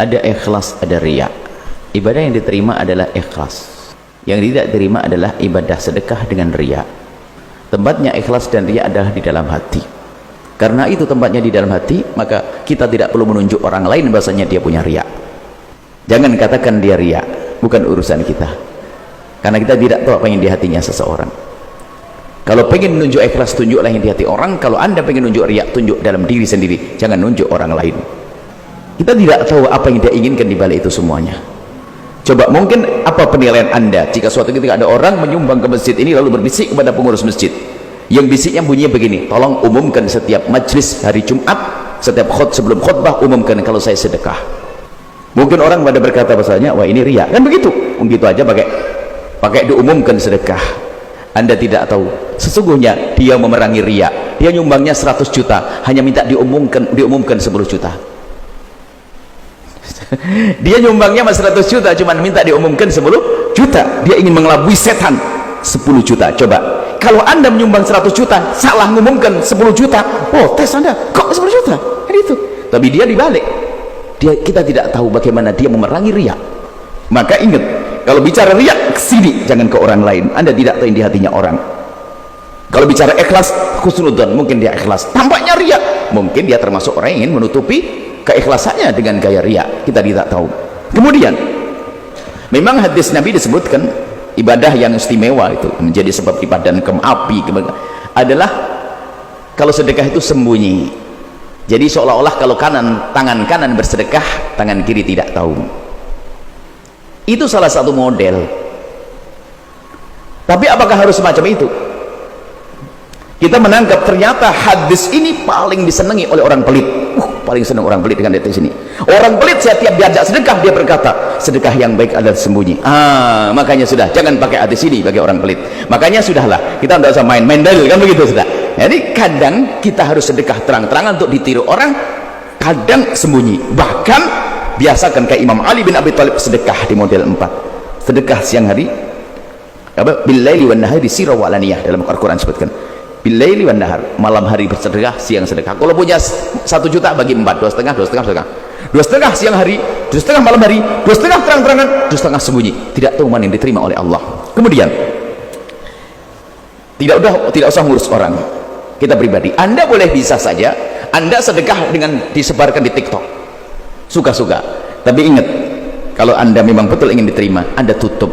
Ada ikhlas, ada riya. Ibadah yang diterima adalah ikhlas, yang tidak diterima adalah ibadah sedekah dengan riya. Tempatnya ikhlas dan riya adalah di dalam hati. Karena itu tempatnya di dalam hati, maka kita tidak perlu menunjuk orang lain bahasanya dia punya riya. Jangan katakan dia riya, bukan urusan kita, karena kita tidak tahu apa yang di hatinya seseorang. Kalau pengen menunjuk ikhlas, tunjuklah yang di hati orang. Kalau anda pengen menunjuk riya, tunjuk dalam diri sendiri, jangan menunjuk orang lain. Kita tidak tahu apa yang dia inginkan di balik itu semuanya. Coba, mungkin apa penilaian anda jika suatu ketika ada orang menyumbang ke masjid ini lalu berbisik kepada pengurus masjid, yang bisiknya bunyinya begini, tolong umumkan setiap majlis hari Jumat, setiap sebelum khutbah umumkan kalau saya sedekah. Mungkin orang pada berkata bahasanya, wah ini riya, kan begitu. Begitu aja pakai diumumkan sedekah. Anda tidak tahu sesungguhnya dia memerangi riya. Dia nyumbangnya 100 juta, hanya minta diumumkan 10 juta. Dia nyumbangnya 100 juta, cuman minta diumumkan 10 juta. Dia ingin mengelabui setan 10 juta. Coba, kalau anda menyumbang 100 juta, salah ngumumkan 10 juta, oh tes anda, kok 10 juta? Kan itu. Tapi dia dibalik. Kita tidak tahu bagaimana dia memerangi riya. Maka ingat, kalau bicara riya, ke sini, jangan ke orang lain. Anda tidak tahu yang di hatinya orang. Kalau bicara ikhlas, husnudzon, mungkin dia ikhlas. Tampaknya riya, mungkin dia termasuk orang yang ingin menutupi keikhlasannya dengan gaya riya. Kita tidak tahu. Kemudian memang hadis Nabi disebutkan ibadah yang istimewa itu menjadi sebab dipadamkan api adalah kalau sedekah itu sembunyi. Jadi seolah-olah kalau tangan kanan bersedekah, tangan kiri tidak tahu. Itu salah satu model. Tapi apakah harus semacam itu? Kita menangkap ternyata hadis ini paling disenangi oleh orang pelit. Paling senang orang pelit dengan hadis ini. Orang pelit setiap diajak sedekah, dia berkata, sedekah yang baik adalah sembunyi. Makanya sudah, jangan pakai hadis ini bagi orang pelit. Makanya sudahlah, kita tidak usah main dalil, kan begitu sudah. Jadi kadang kita harus sedekah terang-terangan untuk ditiru orang, kadang sembunyi. Bahkan biasakan kayak Imam Ali bin Abi Thalib sedekah di model 4. Sedekah siang hari, bil-laili wan nahari sirra wa alaniyah, dalam Al-Qur'an sebutkan. Bil-laili wan nahar, malam hari bersedekah, siang sedekah. Kalau punya 1 juta bagi 4, 2,5 sedekah. 2,5 siang hari, 2,5 malam hari, 2,5 terang-terangan, 2,5 sembunyi. Tidak tahu mana yang diterima oleh Allah. Kemudian tidak usah ngurus orang. Kita pribadi, anda boleh bisa saja anda sedekah dengan disebarkan di TikTok, suka-suka. Tapi ingat, kalau anda memang betul ingin diterima, anda tutup.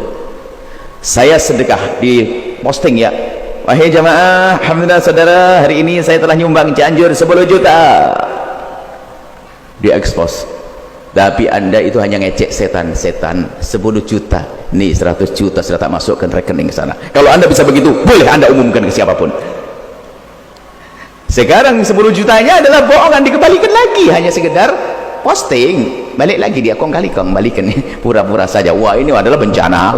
Saya sedekah di posting ya, wahai jamaah, alhamdulillah saudara, hari ini saya telah nyumbang Cianjur 10 juta. Diekspos. Tapi anda itu hanya ngecek setan 10 juta nih, 100 juta sudah tak masukkan rekening ke sana. Kalau anda bisa begitu, boleh anda umumkan ke siapapun. Sekarang 10 jutanya adalah bohongan, dikembalikan lagi, hanya sekedar posting, balik lagi dia kong-kali-kong, balikan pura-pura saja. Wah, ini adalah bencana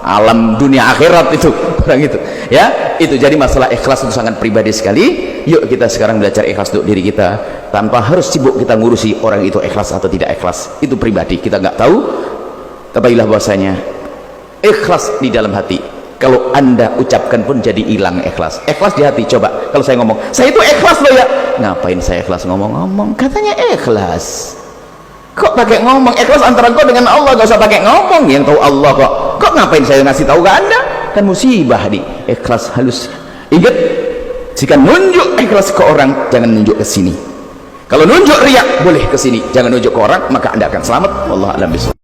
alam dunia akhirat itu orang itu ya. Itu jadi masalah ikhlas itu sangat pribadi sekali. Yuk kita sekarang belajar ikhlas untuk diri kita, tanpa harus sibuk kita ngurusi orang itu ikhlas atau tidak ikhlas. Itu pribadi, kita nggak tahu. Ketahuilah bahwasanya ikhlas di dalam hati. Kalau anda ucapkan pun jadi hilang ikhlas. Ikhlas di hati. Coba kalau saya ngomong, saya itu ikhlas loh ya, ngapain saya ikhlas ngomong-ngomong, katanya ikhlas, kok pakai ngomong? Ikhlas antara kau dengan Allah, gak usah pakai ngomong, yang tahu Allah kok ngapain saya ngasih tahu ke anda, kan musibah di ikhlas halus. Ingat, jika nunjuk ikhlas ke orang, jangan nunjuk ke sini. Kalau nunjuk riya boleh ke sini, jangan nunjuk ke orang, maka anda akan selamat. Wallahu a'lam bishawab.